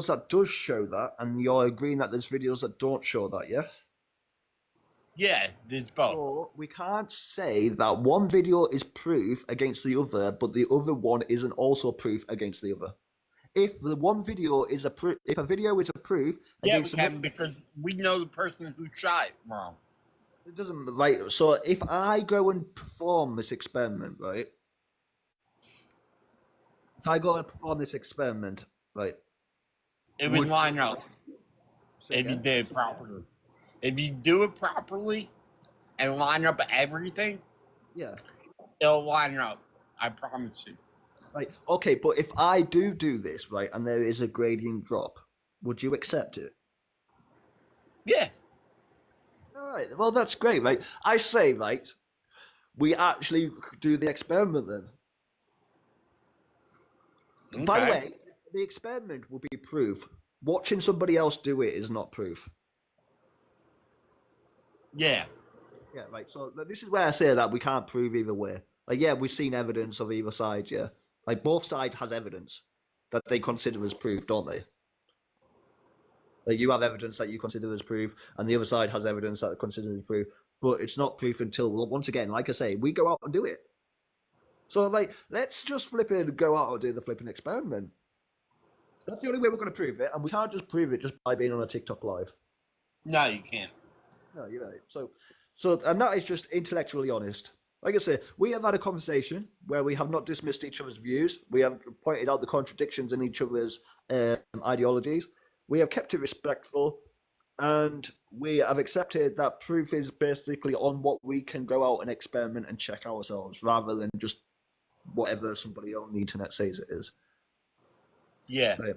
that does show that, and you're agreeing that there's videos that don't show that, yes? Yeah, there's both. So we can't say that one video is proof against the other, but the other one isn't also proof against the other. If the one video is if a video is a proof against we can, because we know the person who shot it wrong. It doesn't, right? So if I go and perform this experiment, right? If I go and perform this experiment, right? It would line up if you did it properly. If you do it properly and line up everything, yeah, it'll line up. I promise you. Right. Okay, but if I do this, right, and there is a gradient drop, would you accept it? Yeah. All right. Well, that's great, right? I say, right, we actually do the experiment then. Okay. By the way, the experiment will be proof. Watching somebody else do it is not proof. Yeah. Yeah, right. So this is where I say that we can't prove either way. Like, yeah, we've seen evidence of either side, yeah. Like, both sides has evidence that they consider as proof, don't they? Like, you have evidence that you consider as proof, and the other side has evidence that they consider as proof. But it's not proof until, once again, like I say, we go out and do it. So, like, let's just flip it and go out and do the flipping experiment. That's the only way we're going to prove it, and we can't just prove it just by being on a TikTok live. No, you can't. No, you're right. So, and that is just intellectually honest. Like I say, we have had a conversation where we have not dismissed each other's views. We have pointed out the contradictions in each other's ideologies. We have kept it respectful, and we have accepted that proof is basically on what we can go out and experiment and check ourselves, rather than just whatever somebody on the internet says it is. Yeah. Right.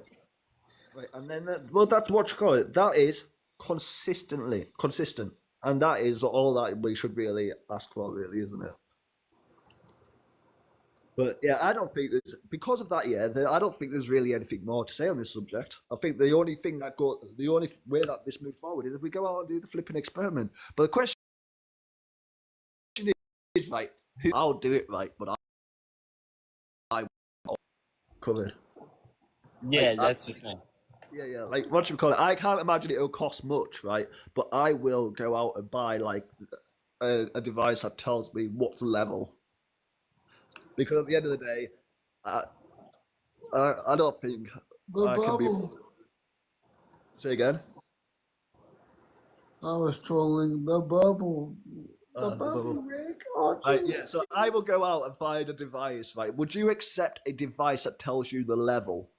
And then, well, that's what you call it. That is consistent. And that is all that we should really ask for, really, isn't it? But yeah, I don't think there's, because of that, I don't think there's really anything more to say on this subject. I think the only way that this moves forward is if we go out and do the flipping experiment. But the question is, right, I'll do it right, but I covered. Yeah, that's the thing. Yeah. Like, what should we call it? I can't imagine it'll cost much, right? But I will go out and buy like a device that tells me what's level. Because at the end of the day, I don't think I can be. Say again. I was trolling the bubble. The bubble, Rick. Oh, yeah, so I will go out and find a device, right? Would you accept a device that tells you the level?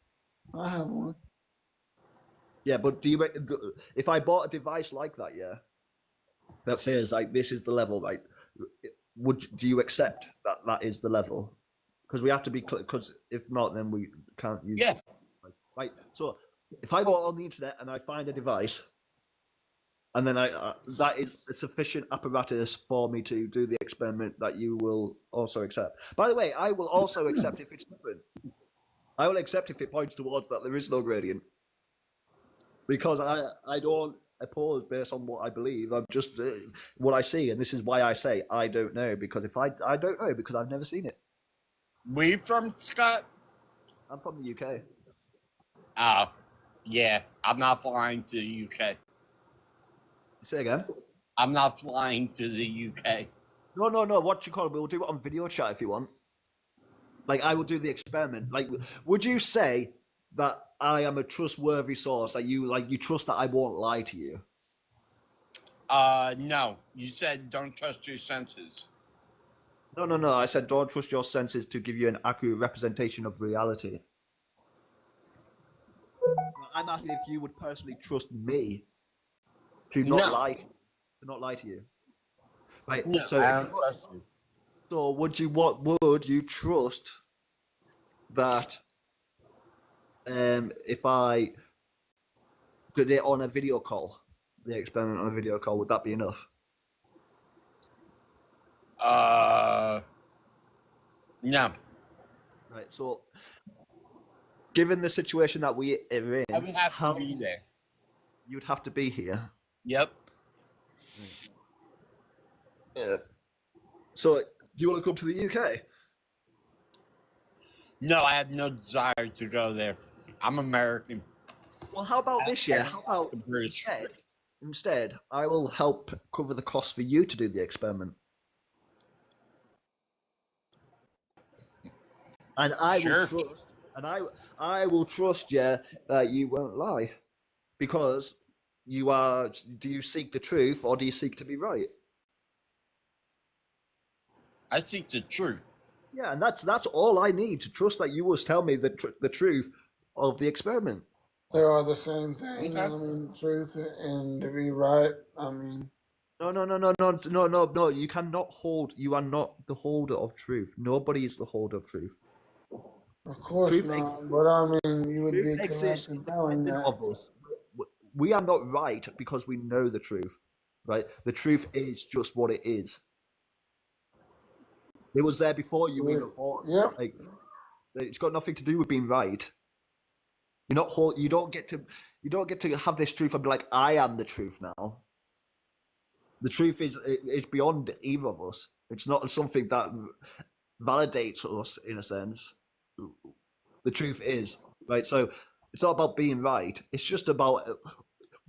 I have one. Yeah, but do you? If I bought a device like that, yeah, that says like this is the level, right? Do you accept that is the level? Because we have to be, because if not, then we can't use. Yeah. It. Right. So if I go on the internet and I find a device, and then that is a sufficient apparatus for me to do the experiment that you will also accept. By the way, I will also accept if it's different. I will accept if it points towards that there is no gradient. Because I don't oppose based on what I believe. I'm just what I see, and this is why I say I don't know. Because if I don't know because I've never seen it. Where you from, Scott? I'm from the UK. Oh, yeah. I'm not flying to the UK. Say again? I'm not flying to the UK. No. What you call it? We'll do it on video chat if you want. Like, I will do the experiment. Like, would you say that I am a trustworthy source? That you trust that I won't lie to you? No. You said don't trust your senses. No. I said don't trust your senses to give you an accurate representation of reality. I'm asking if you would personally trust me to not lie to you. Right. No, so I don't trust you. So would you trust that if I did it on a video call, the experiment on a video call, would that be enough? No. Right. So, given the situation that we are in, I would have to be there. You'd have to be here. Yep. Yeah. So, do you want to come to the UK? No, I have no desire to go there. I'm American. Well, how about this year? How about The British. instead, I will help cover the cost for you to do the experiment. And I Sure. will trust, and I will trust you that you won't lie, because you are. Do you seek the truth or do you seek to be right? I seek the truth. Yeah, and that's all I need to trust that you will tell me the truth of the experiment. They are the same thing. Okay. I mean, truth and to be right. I mean, No. You cannot hold. You are not the holder of truth. Nobody is the holder of truth. of course Truth not. exists. But I mean, you would Truth be correct exists in telling independent that. of us. We are not right because we know the truth, right? The truth is just what it is. It was there before you even thought. Yep. Like, it's got nothing to do with being right. You're not whole. You don't get to have this truth and be like, I am the truth now. The truth is beyond either of us. It's not something that validates us in a sense. The truth is, right. So it's not about being right. It's just about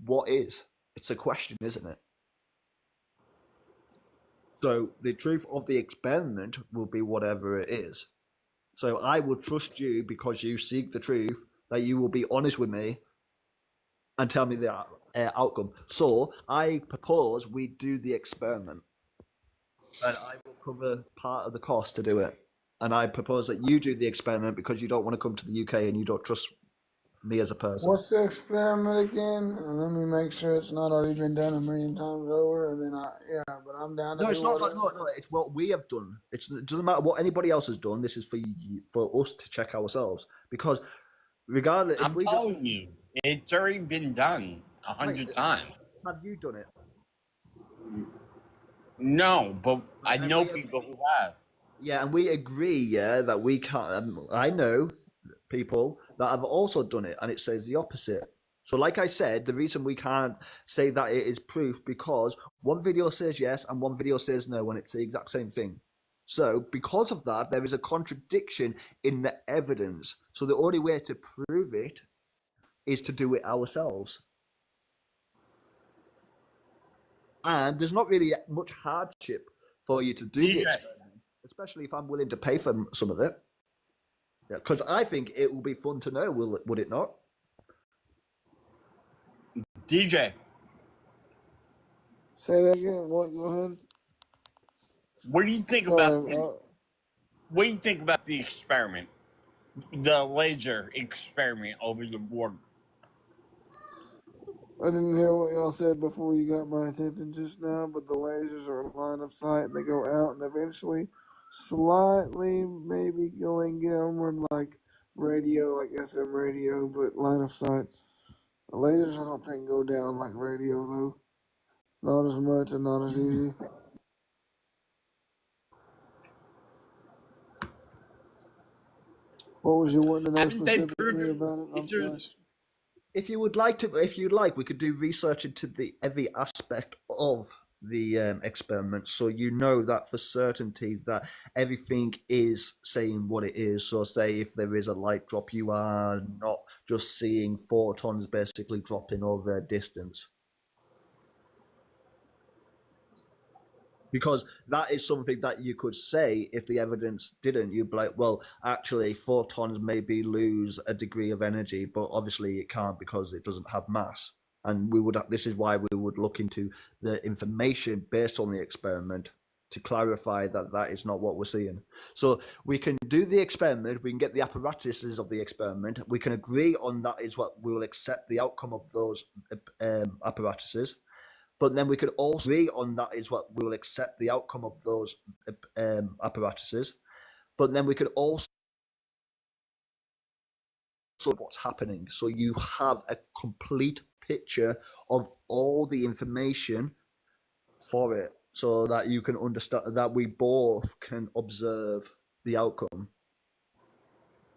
what is. It's a question, isn't it? So the truth of the experiment will be whatever it is. So I will trust you because you seek the truth, that you will be honest with me and tell me the outcome. So I propose we do the experiment, and I will cover part of the cost to do it. And I propose that you do the experiment because you don't want to come to the UK and you don't trust me as a person. What's the experiment again? Let me make sure it's not already been done a million times over, and then but I'm down to No, do it's not. whatever. No. It's what we have done. It doesn't matter what anybody else has done. This is for us to check ourselves, because regardless, if I'm we telling you, it's already been done 100 times. have you done it? No, but I And know we agree- people who have. Yeah, and we agree, yeah, that we can't. I know people that have also done it, and it says the opposite. So, like I said, the reason we can't say that it is proof because one video says yes and one video says no, and it's the exact same thing. So, because of that, there is a contradiction in the evidence. So, the only way to prove it is to do it ourselves. And there's not really much hardship for you to do the DJ, experiment, especially if I'm willing to pay for some of it. Because I think it will be fun to know, would it not? DJ, Say that again. What? Go ahead. what do you think Sorry. what do you think about the experiment? The laser experiment over the border. I didn't hear what y'all said before you got my attention just now, but the lasers are line of sight and they go out and eventually slightly maybe going downward like radio, like FM radio, but line of sight. The lasers I don't think go down like radio though. Not as much and not as easy. What was you wanting to know Haven't they specifically proven about it? I'm sorry. If you'd like, we could do research into every aspect of the experiment, so you know that for certainty that everything is saying what it is. So, say if there is a light drop, you are not just seeing photons basically dropping over a distance. Because that is something that you could say if the evidence didn't. You'd be like, well, actually, photons maybe lose a degree of energy, but obviously it can't because it doesn't have mass. And this is why we would look into the information based on the experiment to clarify that that is not what we're seeing. So we can do the experiment, we can get the apparatuses of the experiment, we can agree on that is what we will accept the outcome of those apparatuses. But then we could also agree on that is what we will accept the outcome of those apparatuses. But then we could also what's happening. So you have a complete picture of all the information for it so that you can understand that we both can observe the outcome.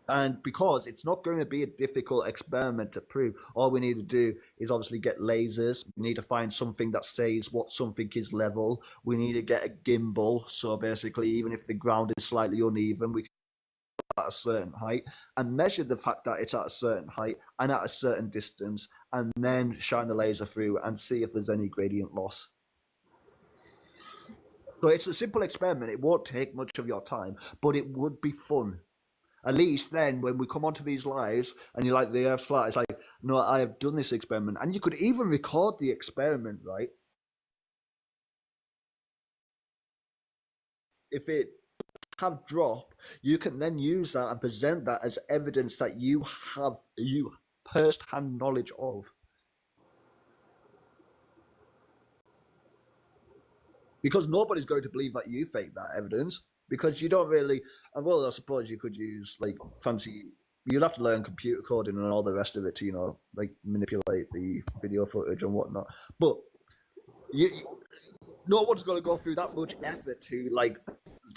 And because it's not going to be a difficult experiment to prove, all we need to do is obviously get lasers. We need to find something that says what something is level. We need to get a gimbal. So basically, even if the ground is slightly uneven, we can at a certain height and measure the fact that it's at a certain height and at a certain distance, and then shine the laser through and see if there's any gradient loss. So it's a simple experiment. It won't take much of your time, but it would be fun. At least then, when we come onto these lives and you're like, the Earth's flat, it's like, no, I have done this experiment. And you could even record the experiment, right? If it have dropped, you can then use that and present that as evidence that you have first-hand knowledge of. Because nobody's going to believe that you faked that evidence, because you don't really. And well, I suppose you could use like fancy. You'd have to learn computer coding and all the rest of it to, like manipulate the video footage and whatnot. But no one's going to go through that much effort to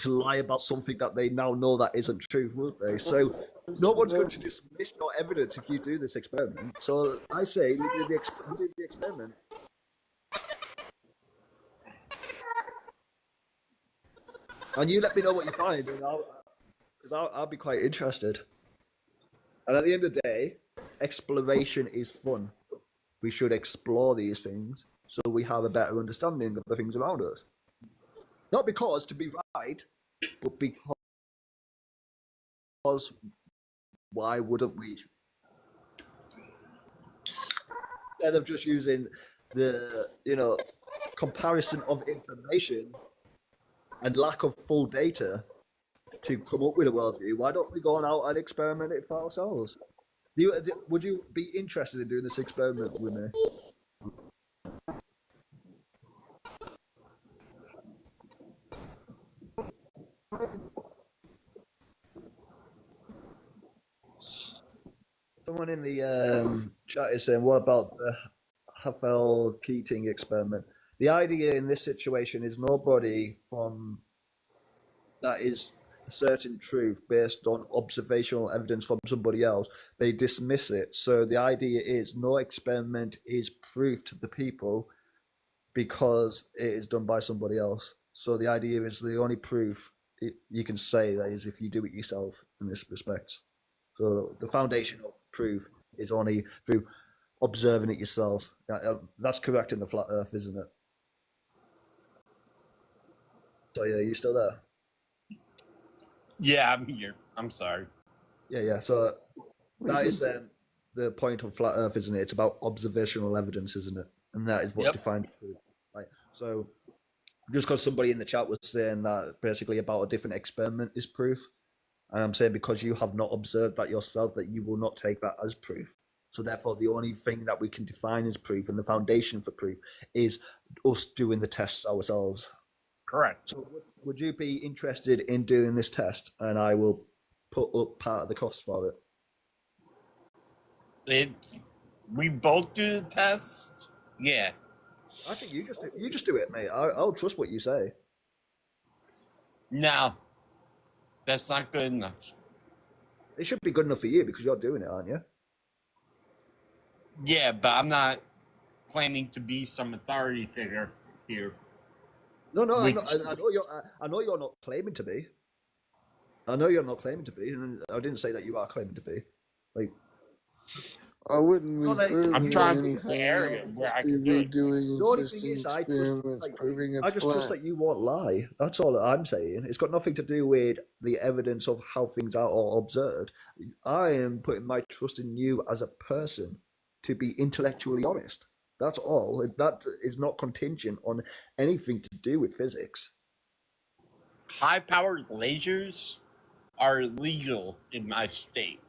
lie about something that they now know that isn't true, would they? So no one's going to dismiss your evidence if you do this experiment. So I say we do the experiment. And you let me know what you find, and I'll be quite interested. And at the end of the day, exploration is fun. We should explore these things so we have a better understanding of the things around us. Not because to be right, but because why wouldn't we? Instead of just using the comparison of information and lack of full data to come up with a worldview, why don't we go on out and experiment it for ourselves? Would you be interested in doing this experiment with me? Someone in the chat is saying, what about the Havel-Keating experiment? The idea in this situation is nobody that is a certain truth based on observational evidence from somebody else, they dismiss it. So the idea is no experiment is proof to the people because it is done by somebody else. So the idea is the only proof you can say that is if you do it yourself in this respect. So the foundation of proof is only through observing it yourself. That's correct in the flat Earth, isn't it? So yeah, you still there? Yeah, I'm here. I'm sorry. Yeah. So that is the point of flat Earth, isn't it? It's about observational evidence, isn't it? And that is what defines proof. Right. So just because somebody in the chat was saying that basically about a different experiment is proof, and I'm saying because you have not observed that yourself, that you will not take that as proof. So therefore, the only thing that we can define as proof and the foundation for proof is us doing the tests ourselves. Correct. So would you be interested in doing this test, and I will put up part of the cost for it? We both do the test? Yeah. I think you just do it, mate. I'll trust what you say. No, that's not good enough. It should be good enough for you because you're doing it, aren't you? Yeah, but I'm not claiming to be some authority figure here. No, I know you're not claiming to be. I know you're not claiming to be, and I didn't say that you are claiming to be. Like, I wouldn't be proving I'm trying to anything. the area where I be can do it. redoing the only thing existing is, I experiments, proving it's just trust flat. that you won't lie. That's all I'm saying. It's got nothing to do with the evidence of how things are or observed. I am putting my trust in you as a person to be intellectually honest. That's all. That is not contingent on anything to do with physics. High-powered lasers are illegal in my state.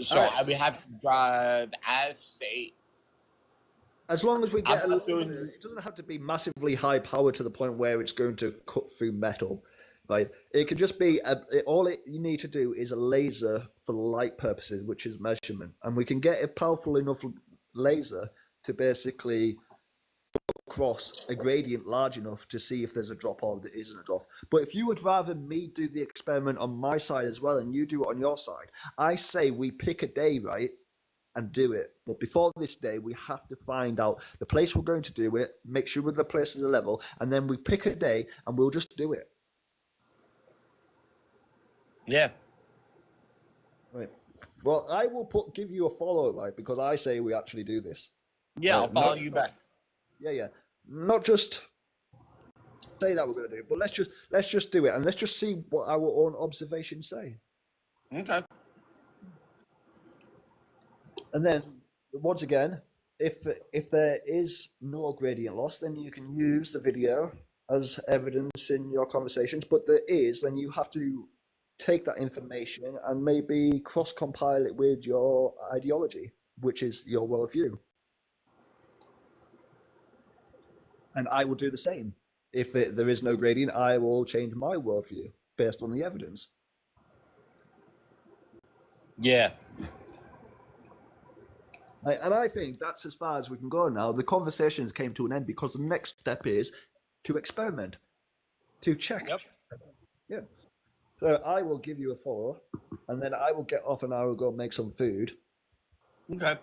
So I would have to drive out of state. As long as we get it doesn't have to be massively high power to the point where it's going to cut through metal. Right? It could just be you need to do is a laser for light purposes, which is measurement, and we can get a powerful enough laser to basically cross a gradient large enough to see if there's a drop or there isn't a drop. But if you would rather me do the experiment on my side as well and you do it on your side, I say we pick a day, right, and do it. But before this day, we have to find out the place we're going to do it, make sure the place is a level, and then we pick a day and we'll just do it. Yeah. Right. Well, I will give you a follow, right? Because I say we actually do this. Yeah, I'll follow not, you back. Yeah. Not just say that we're going to do it, but let's just do it, and let's just see what our own observations say. Okay. And then once again, if there is no gradient loss, then you can use the video as evidence in your conversations. But there is, then you have to take that information and maybe cross-compile it with your ideology, which is your worldview. And I will do the same. If there is no gradient, I will change my worldview based on the evidence. Yeah. And I think that's as far as we can go now. The conversations came to an end because the next step is to experiment, to check. Yep. Yeah. So I will give you a follow, and then I will get off and I will go make some food. Okay.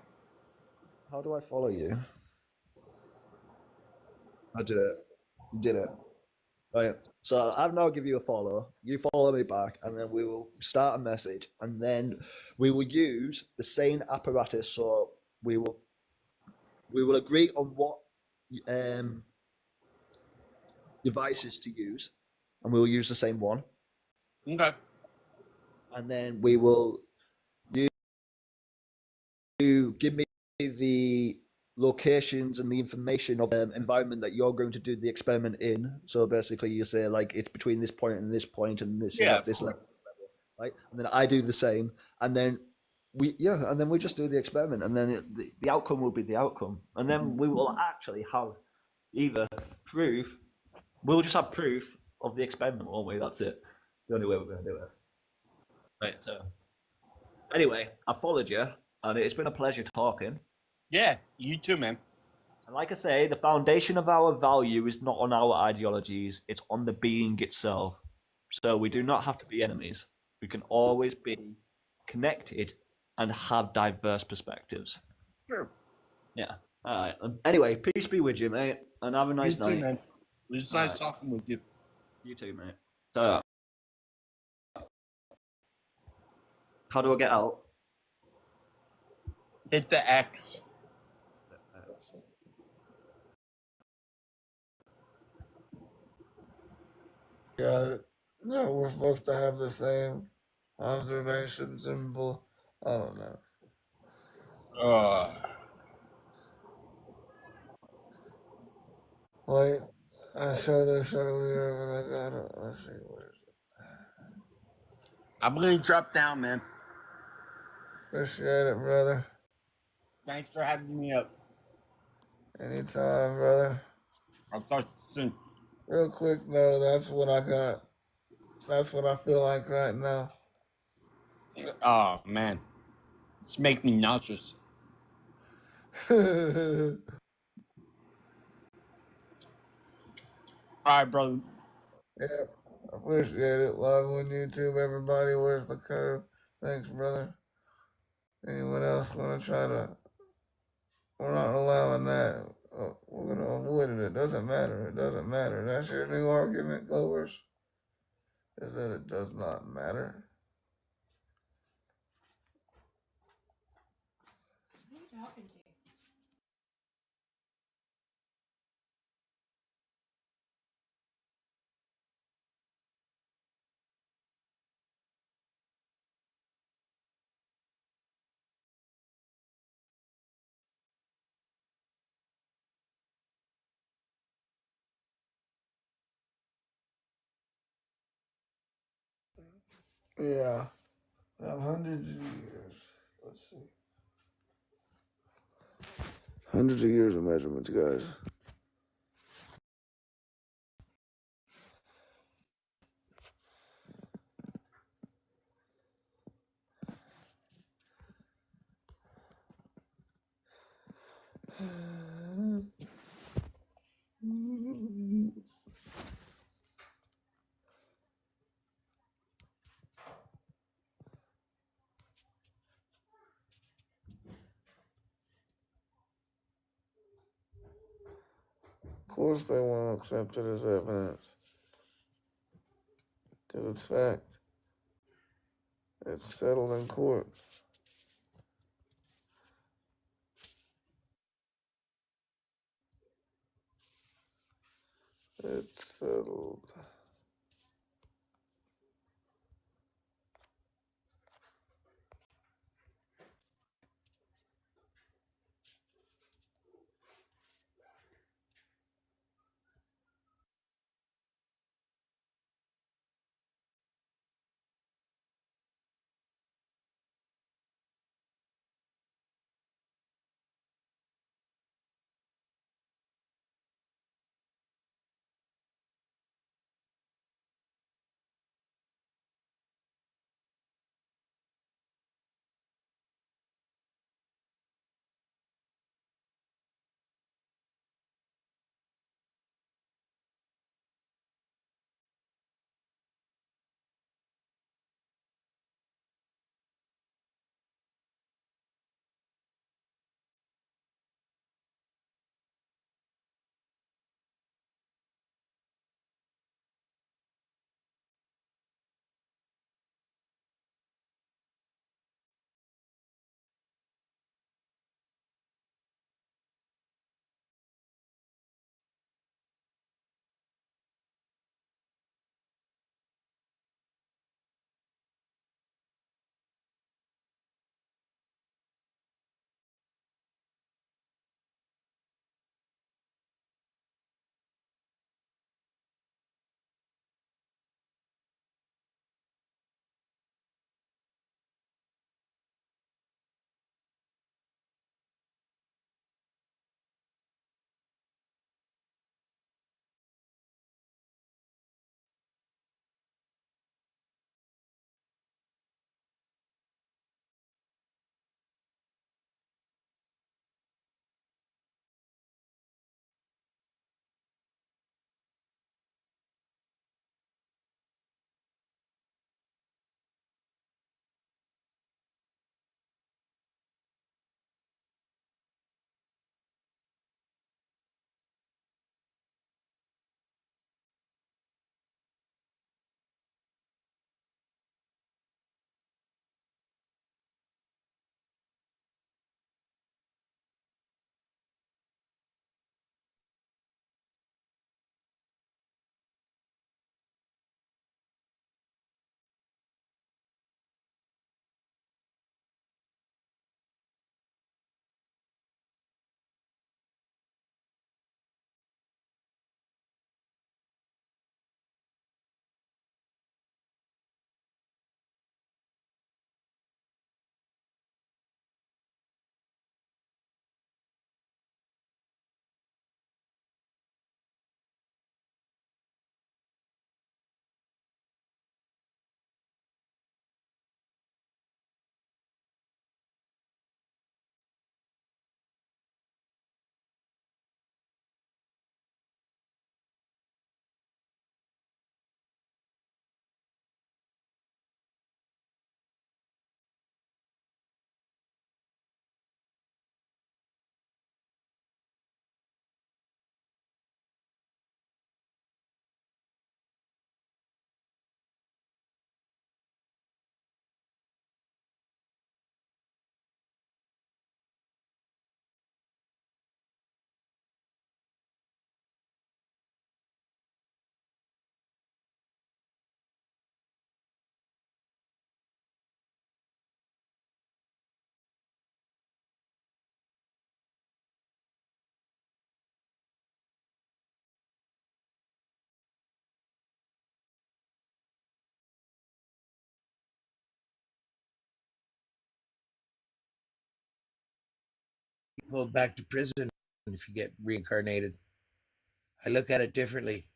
How do I follow you? I did it. You did it. Right. So I've now give you a follow. You follow me back, and then we will start a message, and then we will use the same apparatus. So we will agree on what devices to use, and we will use the same one. Okay. And then we will you give me the locations and the information of the environment that you're going to do the experiment in. So basically, you say like it's between this point and this point, and this this level, right? And then I do the same, and then we just do the experiment, and then the outcome will be the outcome, and then we will actually have either proof. We'll just have proof of the experiment, won't we? That's it. The only way we're going to do it. Right. So anyway, I followed you, and it's been a pleasure talking. Yeah, you too, man. And like I say, the foundation of our value is not on our ideologies, it's on the being itself. So we do not have to be enemies. We can always be connected and have diverse perspectives. Sure. Yeah. All right. Anyway, peace be with you, mate, and have a nice night. You too, man. It was nice talking with you. You too, mate. So, how do I get out? Hit the X. Got it. No, we're supposed to have the same observation symbol. I don't know. Wait, I showed this earlier, but I got it. Let's see, where is it? I'm gonna drop down, man. Appreciate it, brother. Thanks for having me up. Anytime, brother. I'll talk to you soon. Real quick, though, that's what I got. That's what I feel like right now. Oh, man. It's making me nauseous. All right, brother. Yep. Appreciate it. Live on YouTube, everybody. Where's the curve? Thanks, brother. Anyone else want to try to? We're not allowing that. Oh, we're going to avoid it. It doesn't matter. It doesn't matter. That's your new argument, Glowers? Is that it does not matter? Who are you talking to? Yeah. Hundreds of years. Let's see. Hundreds of years of measurements, guys. Of course they won't accept it as evidence. Because it's fact. It's settled in court. It's settled. Pulled back to prison if you get reincarnated. I look at it differently.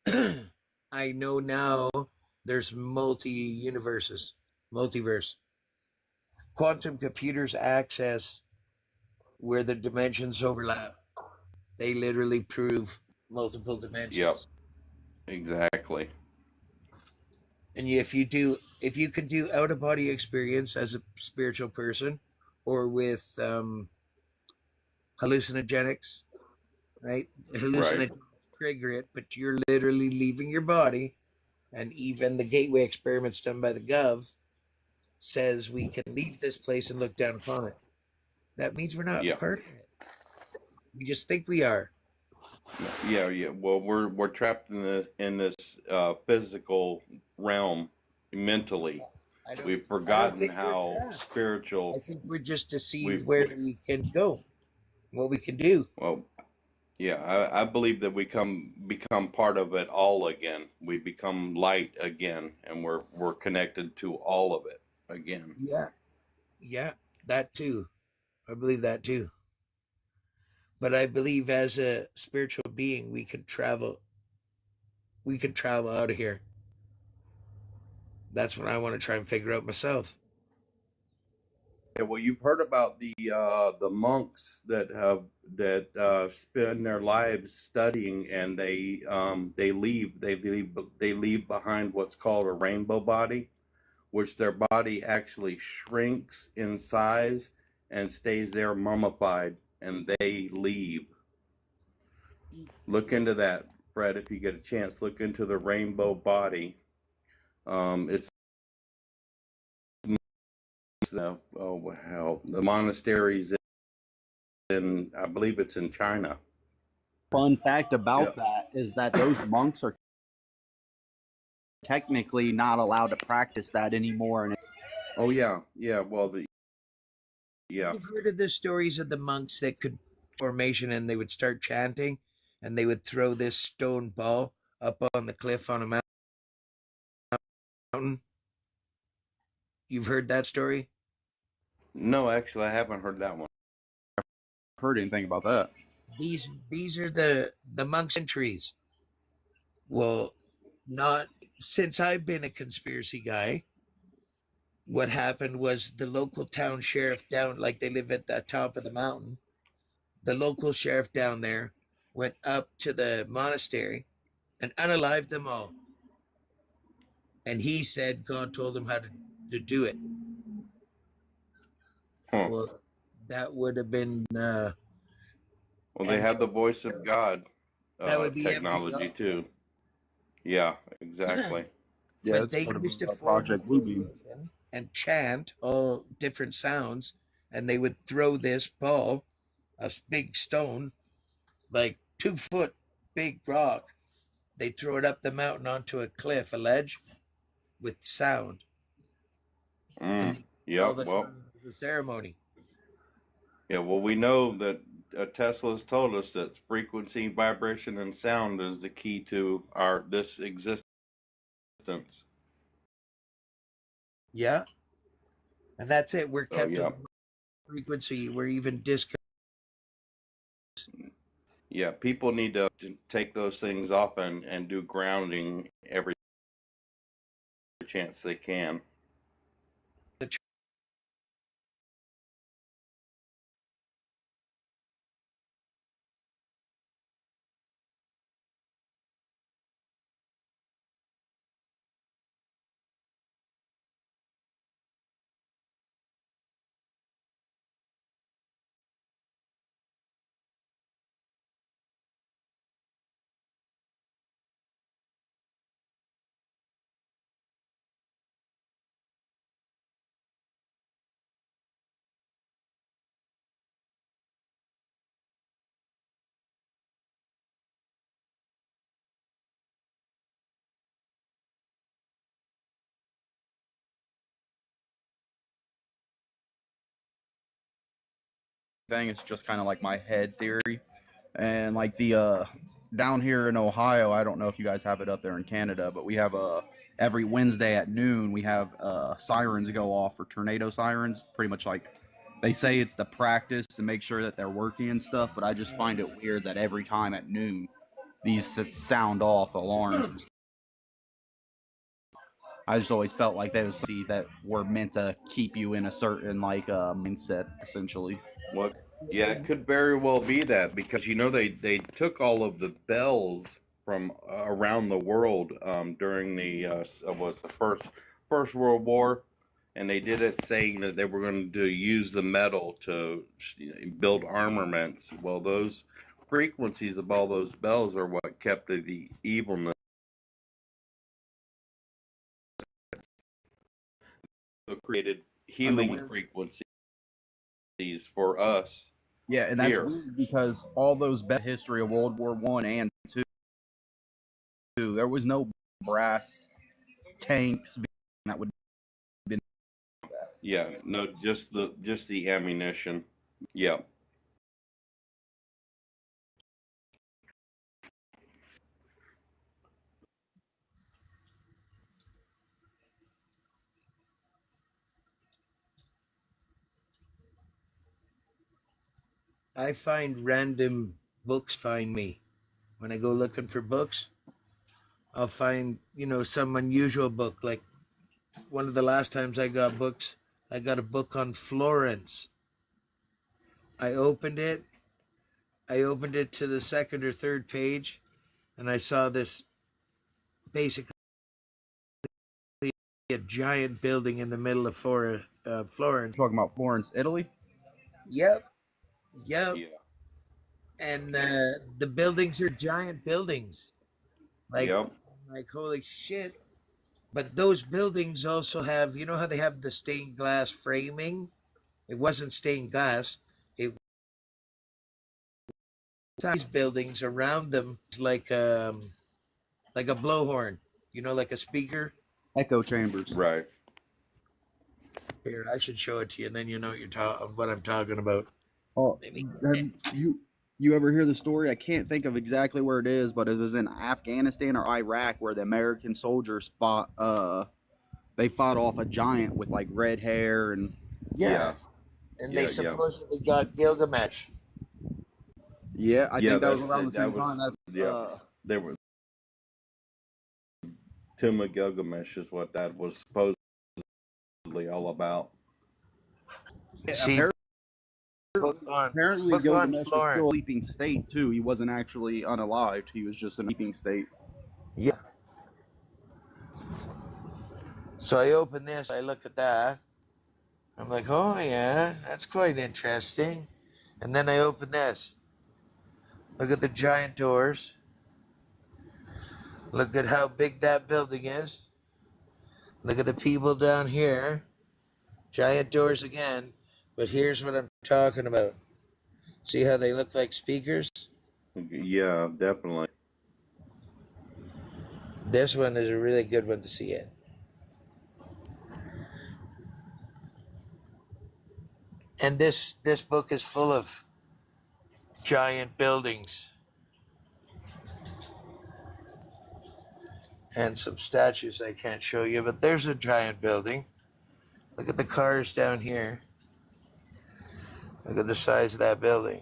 I know now there's multi-universes, multiverse. Quantum computers access where the dimensions overlap. They literally prove multiple dimensions. Yep, exactly. And if you can do out of body experience as a spiritual person, or with hallucinogenics, right? Right. Hallucinogenics trigger it, but you're literally leaving your body. And even the gateway experiments done by the Gov says we can leave this place and look down upon it. That means we're not Yeah. perfect. We just think we are. Yeah. Well, we're trapped in this physical realm mentally. We've forgotten how spiritual. I think we're just deceived where we can go, what we can do. Well, yeah, I believe that we become part of it all again. We become light again, and we're connected to all of it again. Yeah, that too. I believe that too. But I believe as a spiritual being, we can travel. We can travel out of here. That's what I want to try and figure out myself. Yeah, well, you've heard about the monks that spend their lives studying, and they leave behind what's called a rainbow body, which their body actually shrinks in size and stays there mummified, and they leave. Look into that, Fred, if you get a chance. Look into the rainbow body. It's the monasteries in, I believe it's in China. Fun fact about that is that those monks are technically not allowed to practice that anymore. And Oh yeah. Well, You've heard of the stories of the monks that could formation and they would start chanting and they would throw this stone ball up on the cliff on a mountain. You've heard that story? No, actually, I haven't heard that one. heard anything about that. These are the monks and trees. Well, not since I've been a conspiracy guy. What happened was the local town sheriff down, like they live at the top of the mountain. The local sheriff down there went up to the monastery and unalived them all. And he said God told him how to do it. Well, that would have been. Well, they have the voice of God that would be technology too. Yeah, exactly. Yeah, but they used to Project Bluebeam and chant all different sounds, and they would throw this ball, a big stone, like 2-foot big rock. They throw it up the mountain onto a cliff, a ledge, with sound. Yeah, well, the ceremony. Yeah, well, we know that Tesla's told us that frequency, vibration, and sound is the key to this existence. Yeah, and that's it. We're kept in frequency. We're even disconnected. Yeah, people need to take those things off and do grounding every chance they can. thing. It's just kind of like my head theory. And like the down here in Ohio, I don't know if you guys have it up there in Canada, but we have every Wednesday at noon we have sirens go off for tornado sirens. Pretty much like they say it's the practice to make sure that they're working and stuff, but I just find it weird that every time at noon these sound off alarms. I just always felt like they was that were meant to keep you in a certain like mindset, essentially. Well, yeah, it could very well be that, because they took all of the bells from around the world during the first World War, and they did it saying that they were going to use the metal to build armaments. Well, those frequencies of all those bells are what kept the evilness created healing frequencies for us. Yeah, and that's Here. weird because all those history of World War One and Two, there was no brass tanks that would. Yeah, no, just the ammunition. Yeah. I find random books find me. When I go looking for books, I'll find, some unusual book. Like one of the last times I got books, I got a book on Florence. I opened it to the second or third page, and I saw this basically a giant building in the middle of Florence. Talking about Florence, Italy. Yep. Yeah. And the buildings are giant buildings. Like, Yep. like holy shit. But those buildings also have, you know how they have the stained glass framing? It wasn't stained glass. It these buildings around them like a blowhorn, like a speaker. Echo chambers. Right. Here, I should show it to you, and then you know what I'm talking about. Oh, have you ever hear the story? I can't think of exactly where it is, but it was in Afghanistan or Iraq where the American soldiers fought. They fought off a giant with like red hair and Yeah. And they supposedly got Gilgamesh. Yeah, I think that was around the same time. They were. Tomb of Gilgamesh is what that was supposedly all about. See, apparently Gilgamesh was still in a sleeping state too. He wasn't actually unalived. He was just in a sleeping state. Yeah. So I open this, I look at that. I'm like, oh yeah, that's quite interesting. And then I open this. Look at the giant doors. Look at how big that building is. Look at the people down here. Giant doors again. But here's what I'm talking about. See how they look like speakers? Yeah, definitely. This one is a really good one to see it. And this book is full of giant buildings and some statues I can't show you, but there's a giant building. Look at the cars down here. Look at the size of that building.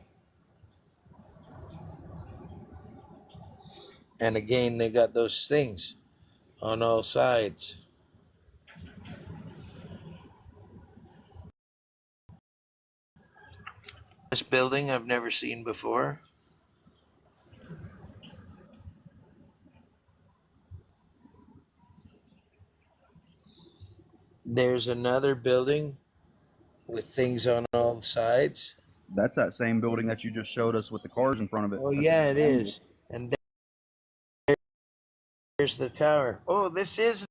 And again, they got those things on all sides. This building I've never seen before. There's another building with things on all sides. That's that same building that you just showed us with the cars in front of it. Oh yeah, it is. And there's the tower. Oh, this is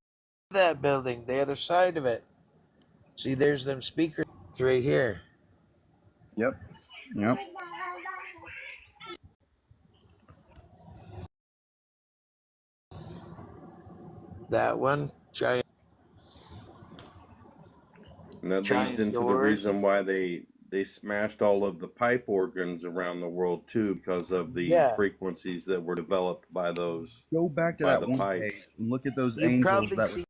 that building, the other side of it. See, there's them speakers. It's right here. Yep. That one, giant. And that leads into the reason why they smashed all of the pipe organs around the world too, because of the frequencies that were developed by those. Go back to that one page and look at those angels that were